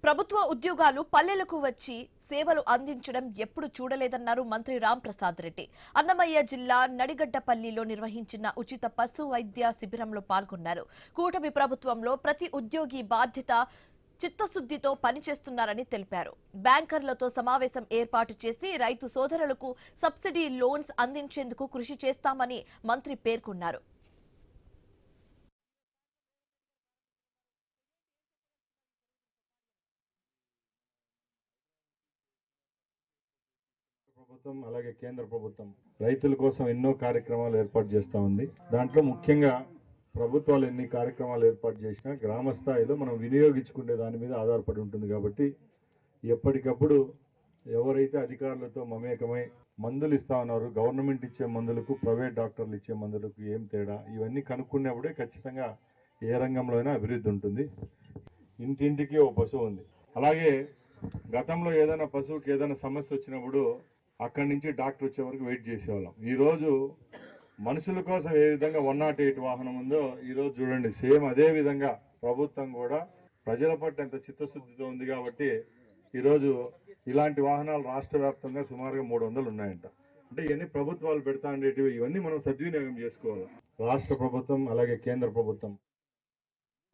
ప్రభుత్వ ఉద్యోగాలు పల్లెలకు వచ్చి సేవలు అందించడం ఎప్పుడు చూడలేదన్నారు మంత్రి రాంప్రసాద్ రెడ్డి. అన్నమయ్య జిల్లా నడిగడ్డపల్లిలో నిర్వహించిన ఉచిత పశు వైద్య శిబిరంలో పాల్గొన్నారు. కూటమి ప్రభుత్వంలో ప్రతి ఉద్యోగి బాధ్యత చిత్తశుద్ధితో పనిచేస్తున్నారని తెలిపారు. బ్యాంకర్లతో సమావేశం ఏర్పాటు చేసి రైతు సోదరులకు సబ్సిడీ లోన్స్ అందించేందుకు కృషి చేస్తామని మంత్రి పేర్కొన్నారు. ప్రభుత్వం అలాగే కేంద్ర ప్రభుత్వం రైతుల కోసం ఎన్నో కార్యక్రమాలు ఏర్పాటు చేస్తూ ఉంది. దాంట్లో ముఖ్యంగా ప్రభుత్వాలు ఎన్ని కార్యక్రమాలు ఏర్పాటు చేసినా గ్రామ స్థాయిలో మనం వినియోగించుకునే దాని మీద ఆధారపడి ఉంటుంది. కాబట్టి ఎప్పటికప్పుడు ఎవరైతే అధికారులతో మమేకమై మందులు ఇస్తా ఉన్నారు, గవర్నమెంట్ ఇచ్చే మందులకు ప్రైవేట్ డాక్టర్లు ఇచ్చే మందులకు ఏం తేడా, ఇవన్నీ కనుక్కున్నప్పుడే ఖచ్చితంగా ఏ రంగంలో అయినా అభివృద్ధి ఉంటుంది. ఇంటింటికి ఓ పశువు ఉంది. అలాగే గతంలో ఏదైనా పశువుకి ఏదైనా సమస్య వచ్చినప్పుడు అక్కడి నుంచి డాక్టర్ వచ్చే వరకు వెయిట్ చేసేవాళ్ళం. ఈరోజు మనుషుల కోసం ఏ విధంగా 108 వాహనం ఉందో ఈరోజు చూడండి, సేమ్ అదే విధంగా ప్రభుత్వం కూడా ప్రజల పట్ల ఎంత చిత్తశుద్ధితో ఉంది. కాబట్టి ఈరోజు ఇలాంటి వాహనాలు రాష్ట్ర వ్యాప్తంగా సుమారుగా 300 ఉన్నాయంట. అంటే ఇవన్నీ ప్రభుత్వాలు పెడతా ఉండేటివి, ఇవన్నీ మనం సద్వినియోగం చేసుకోవాలి. రాష్ట్ర ప్రభుత్వం అలాగే కేంద్ర ప్రభుత్వం